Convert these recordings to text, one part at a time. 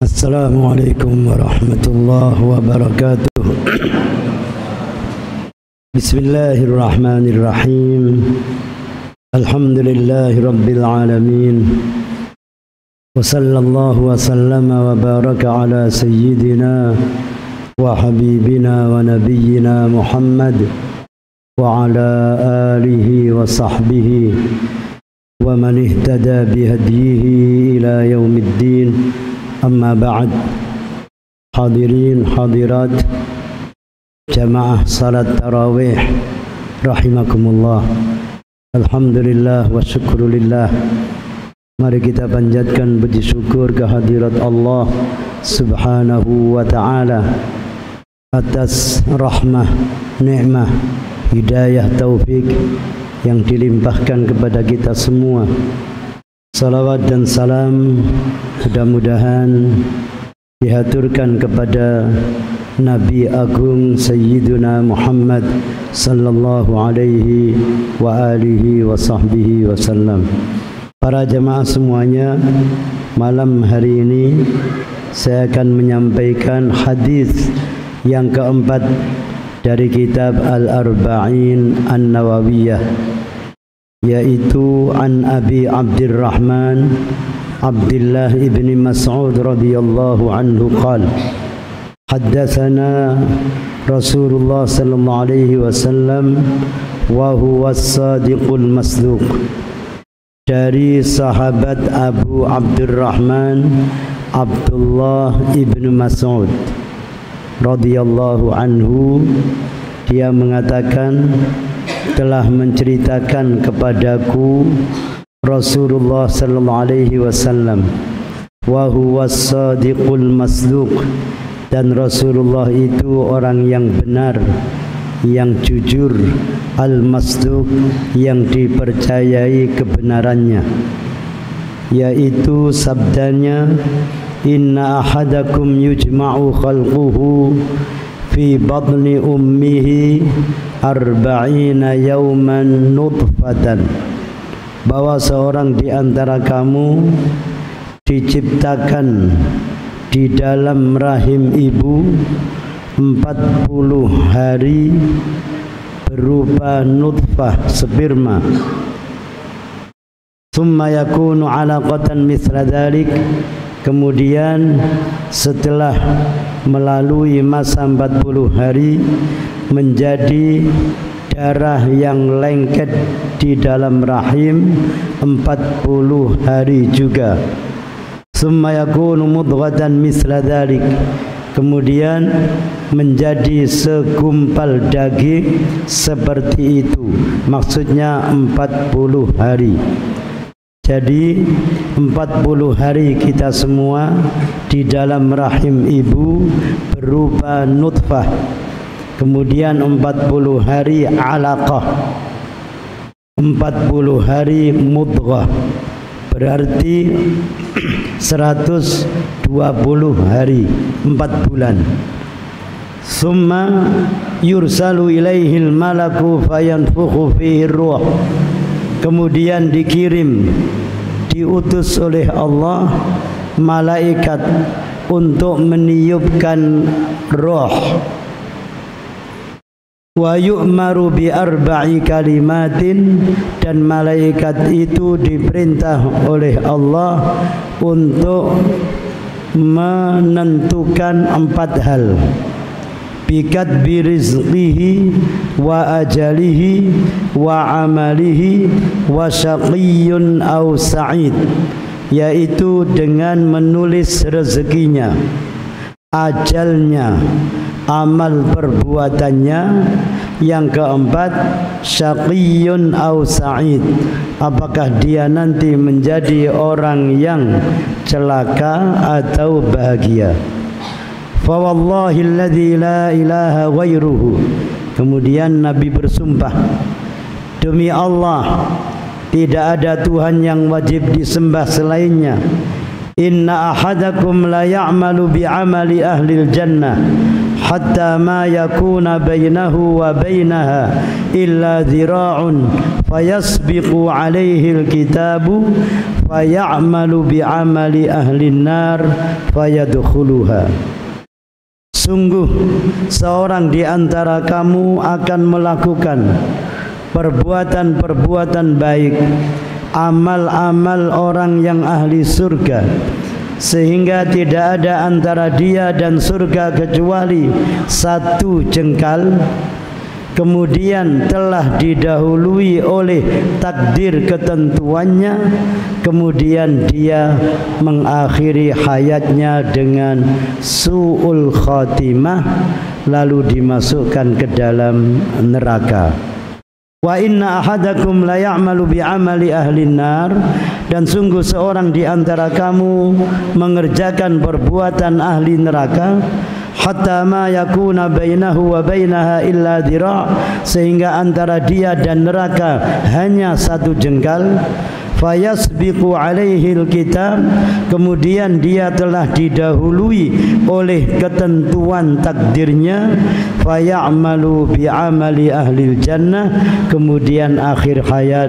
Assalamualaikum warahmatullahi wabarakatuh. Bismillahirrahmanirrahim. Alhamdulillahi rabbil alamin. Wa sallallahu wa sallama wa baraka ala sayyidina wa habibina wa nabiyyina Muhammad wa ala alihi wa sahbihi wa man ihtada bihadyihi ila yaumiddin. Amma ba'd. Hadirin hadirat jamaah salat tarawih rahimakumullah. Alhamdulillah wa syukrulillah. Mari kita panjatkan puji syukur kehadirat Allah subhanahu wa ta'ala atas rahmah, nikmah, hidayah, taufik yang dilimpahkan kepada kita semua. Salawat dan salam mudah-mudahan dihaturkan kepada Nabi Agung Sayyiduna Muhammad sallallahu alaihi wa alihi wa sahbihi wasallam. Para jemaah semuanya, malam hari ini saya akan menyampaikan hadis yang keempat dari kitab Al-Arba'in An-Nawawiyah, yaitu an Abi Abdurrahman Abdullah ibn Mas'ud radhiyallahu anhu qala haddatsana Rasulullah sallallahu alaihi wasallam wa huwa as-sadiqul masduq. Dari sahabat Abu Abdurrahman Abdullah ibn Mas'ud radhiyallahu anhu, dia mengatakan, telah menceritakan kepadaku Rasulullah sallallahu alaihi wasallam, wa huwa as-sadiqul masduq, dan Rasulullah itu orang yang benar, yang jujur, al-masduq, yang dipercayai kebenarannya, yaitu sabdanya, inna ahadakum yujma'u khalquhu fi batni ummihi arba'ina yawman nutfatan, bahwa seorang di antara kamu diciptakan di dalam rahim ibu 40 hari berupa nutfah sperma, thumma yakunu alaqatan mithla dhalik, kemudian setelah melalui masa 40 hari menjadi darah yang lengket di dalam rahim 40 hari juga. Summa yakunu mudghatan misla dhalik, kemudian menjadi segumpal daging seperti itu, maksudnya 40 hari. Jadi 40 hari kita semua di dalam rahim ibu berupa nutfah, kemudian 40 hari alaqah, 40 hari mudghah, berarti 120 hari, 4 bulan. Summa yursalu ilaihil malaku fayanfukhu fihi ruh, kemudian diutus oleh Allah malaikat untuk meniupkan roh. Wa yu'maru bi arba'i kalimatin, dan malaikat itu diperintah oleh Allah untuk menentukan 4 hal. Bikatbi rizqihi wa ajalihi wa amalihi wa syaqiyyun aw sa'id, yaitu dengan menulis rezekinya, ajalnya, amal perbuatannya. Yang keempat, syaqiyyun aw sa'id, apakah dia nanti menjadi orang yang celaka atau bahagia. Fa wallahi alladzi la ilaha ghairuhu, kemudian Nabi bersumpah, demi Allah tidak ada Tuhan yang wajib disembah selainnya. Inna ahadakum la ya'malu bi'amali ahlil jannah hatta ma yakuna bainahu wa bainaha illa dhira'un fayasbiqu alaihi alkitabu fayamalu bi'amali ahlin nar fayadkhuluha. Sungguh seorang di antara kamu akan melakukan perbuatan-perbuatan baik, amal-amal orang yang ahli surga, sehingga tidak ada antara dia dan surga kecuali satu jengkal. Kemudian telah didahului oleh takdir ketentuannya, kemudian dia mengakhiri hayatnya dengan su'ul khatimah, lalu dimasukkan ke dalam neraka. Wa inna ahadakum la ya'malu bi'amali ahlin nar, dan sungguh seorang di antara kamu mengerjakan perbuatan ahli neraka, hatta ma yakuna bainahu wa bainaha illa dhira', sehingga antara dia dan neraka hanya satu jengkal. Fayasbiqu alaihi alkitab, kemudian dia telah didahului oleh ketentuan takdirnya. Fayamalu bi'amali ahlil jannah, kemudian akhir hayat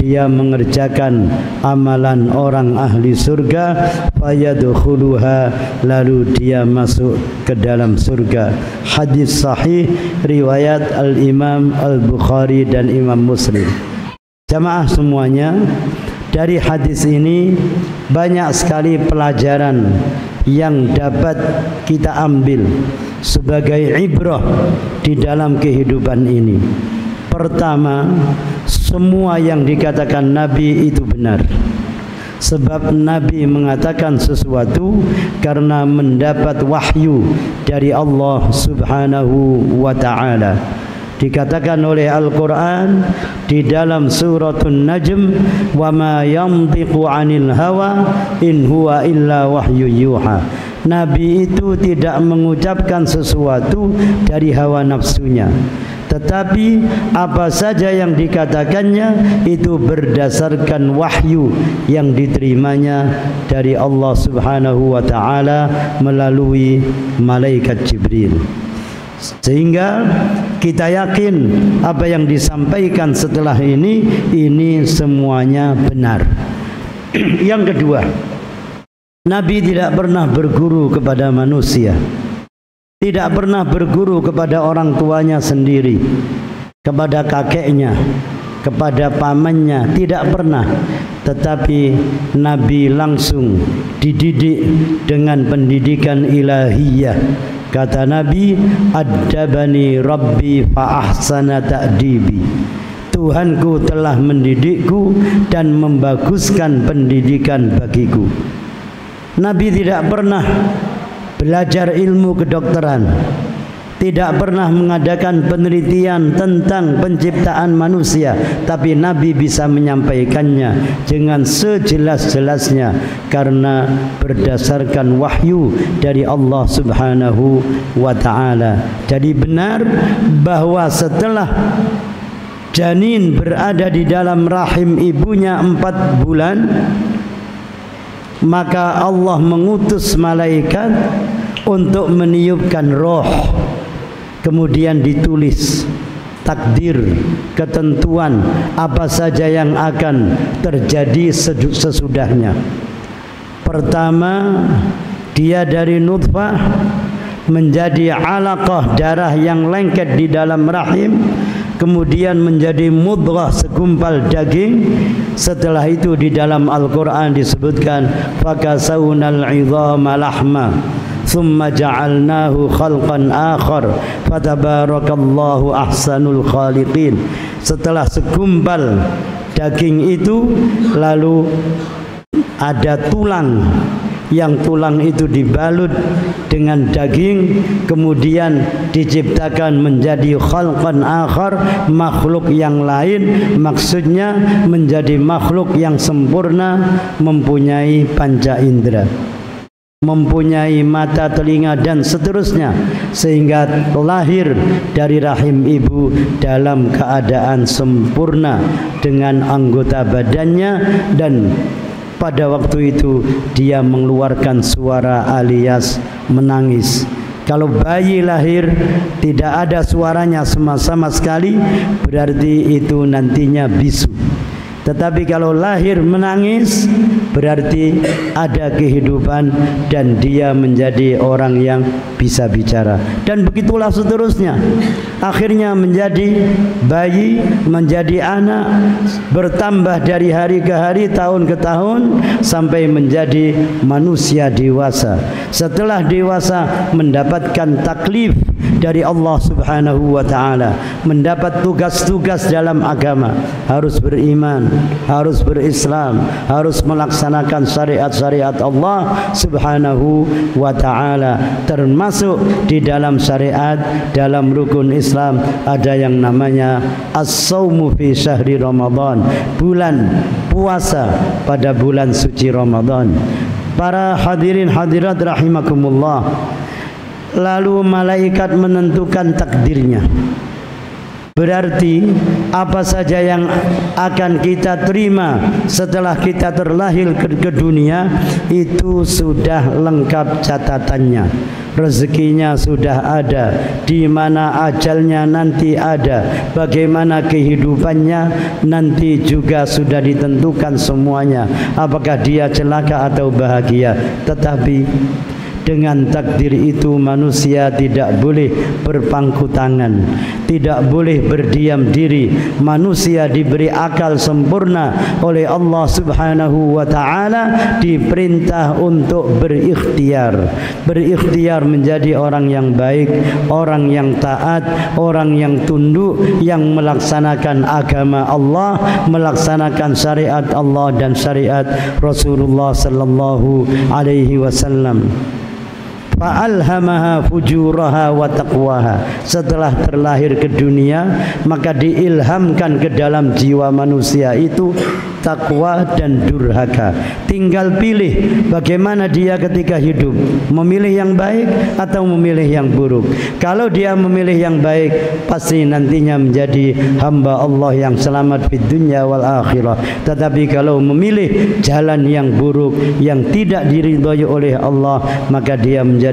dia mengerjakan amalan orang ahli surga. Fayadkhuluha, lalu dia masuk ke dalam surga. Hadis sahih riwayat Al-Imam Al-Bukhari dan Imam Muslim. Jamaah semuanya, dari hadis ini banyak sekali pelajaran yang dapat kita ambil sebagai ibrah di dalam kehidupan ini. Pertama, semua yang dikatakan Nabi itu benar. Sebab Nabi mengatakan sesuatu karena mendapat wahyu dari Allah Subhanahu wa ta'ala. Dikatakan oleh Al-Quran di dalam suratul Najm, wa ma yantiqu 'anil hawa in huwa illa wahyu yuha. Nabi itu tidak mengucapkan sesuatu dari hawa nafsunya, tetapi apa saja yang dikatakannya itu berdasarkan wahyu yang diterimanya dari Allah Subhanahu wa ta'ala melalui malaikat Jibril. Sehingga kita yakin apa yang disampaikan setelah ini semuanya benar. Yang kedua, Nabi tidak pernah berguru kepada manusia, tidak pernah berguru kepada orang tuanya sendiri, kepada kakeknya, kepada pamannya, tidak pernah. Tetapi Nabi langsung dididik dengan pendidikan ilahiyah. Kata Nabi, "Addabani Rabbi fa ahsana ta'dibi." Tuhanku telah mendidikku dan membaguskan pendidikan bagiku. Nabi tidak pernah belajar ilmu kedokteran, tidak pernah mengadakan penelitian tentang penciptaan manusia, tapi Nabi bisa menyampaikannya dengan sejelas-jelasnya karena berdasarkan wahyu dari Allah Subhanahu wa ta'ala. Jadi benar bahwa setelah janin berada di dalam rahim ibunya 4 bulan, maka Allah mengutus malaikat untuk meniupkan roh. Kemudian ditulis takdir, ketentuan apa saja yang akan terjadi sesudahnya. Pertama, dia dari nutfah menjadi alaqah, darah yang lengket di dalam rahim, kemudian menjadi mudghah, segumpal daging. Setelah itu di dalam Al-Quran disebutkan fakasawnal 'idhama lahma thumma ja'alnahu khalqan akhar fatabarakallahu ahsanul khaliqin. Setelah segumpal daging itu lalu ada tulang, yang tulang itu dibalut dengan daging, kemudian diciptakan menjadi khalqan akhar, makhluk yang lain, maksudnya menjadi makhluk yang sempurna, mempunyai panca indera, mempunyai mata, telinga dan seterusnya, sehingga lahir dari rahim ibu dalam keadaan sempurna dengan anggota badannya. Dan pada waktu itu dia mengeluarkan suara alias menangis. Kalau bayi lahir tidak ada suaranya sama sekali, berarti itu nantinya bisu. Tetapi kalau lahir menangis, berarti ada kehidupan dan dia menjadi orang yang bisa bicara. Dan begitulah seterusnya. Akhirnya menjadi bayi, menjadi anak, bertambah dari hari ke hari, tahun ke tahun, sampai menjadi manusia dewasa. Setelah dewasa mendapatkan taklif dari Allah Subhanahu wa ta'ala, mendapat tugas-tugas dalam agama, harus beriman, harus berislam, harus melaksanakan syariat-syariat Allah Subhanahu wa ta'ala. Termasuk di dalam syariat, dalam rukun Islam ada yang namanya as-sawmu fi syahri Ramadan, bulan puasa pada bulan suci Ramadan. Para hadirin hadirat rahimakumullah, lalu malaikat menentukan takdirnya. Berarti apa saja yang akan kita terima setelah kita terlahir ke dunia itu sudah lengkap catatannya. Rezekinya sudah ada, di mana ajalnya nanti ada, bagaimana kehidupannya nanti juga sudah ditentukan semuanya, apakah dia celaka atau bahagia. Tetapi dengan takdir itu manusia tidak boleh berpangku tangan, tidak boleh berdiam diri. Manusia diberi akal sempurna oleh Allah Subhanahu wa ta'ala, diperintah untuk berikhtiar. Berikhtiar menjadi orang yang baik, orang yang taat, orang yang tunduk, yang melaksanakan agama Allah, melaksanakan syariat Allah dan syariat Rasulullah sallallahu alaihi wasallam. Fa'alhamaha fujuraha wa taqwaha. Setelah terlahir ke dunia, maka diilhamkan ke dalam jiwa manusia itu takwa dan durhaka. Tinggal pilih bagaimana dia ketika hidup, memilih yang baik atau memilih yang buruk. Kalau dia memilih yang baik, pasti nantinya menjadi hamba Allah yang selamat di dunia wal akhirah. Tetapi kalau memilih jalan yang buruk, yang tidak diridhoi oleh Allah, maka dia menjadi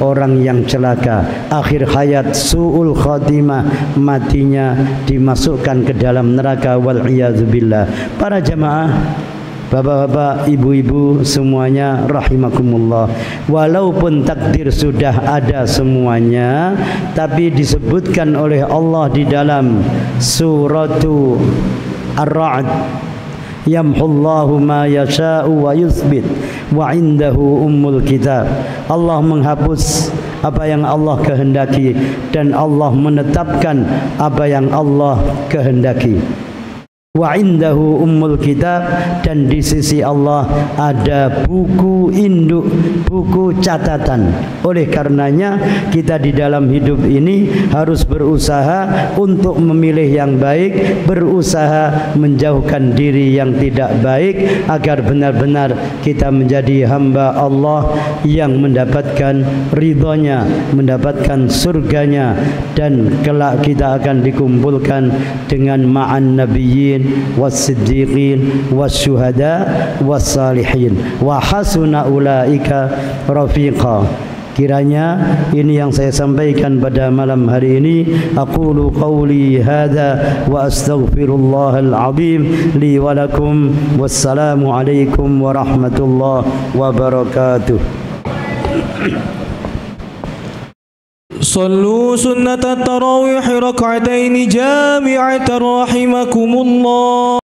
orang yang celaka. Akhir hayat su'ul khatimah, matinya dimasukkan ke dalam neraka wal iyadzubillah. Para jamaah, bapak-bapak, ibu-ibu semuanya rahimakumullah, walaupun takdir sudah ada semuanya, tapi disebutkan oleh Allah di dalam suratu Ar-Ra'd, yamhullahu ma yasha'u wa yuthbit wa indahu ummul kitab. Allah menghapus apa yang Allah kehendaki dan Allah menetapkan apa yang Allah kehendaki. Wa indahu ummul kitab, dan di sisi Allah ada buku induk, buku catatan. Oleh karenanya kita di dalam hidup ini harus berusaha untuk memilih yang baik, berusaha menjauhkan diri yang tidak baik, agar benar-benar kita menjadi hamba Allah yang mendapatkan ridhonya, mendapatkan surganya, dan kelak kita akan dikumpulkan dengan ma'an nabiyyin was-siddiqin was-syuhada was-salihin wa hasuna ulaika rafiqa. Kiranya ini yang saya sampaikan pada malam hari ini. Aqulu qawli hadza wa astaghfirullahal azim li wa lakum. Wassalamu alaikum warahmatullahi wabarakatuh. صلوا سنة التراويح ركعتين جامعة رحمكم الله.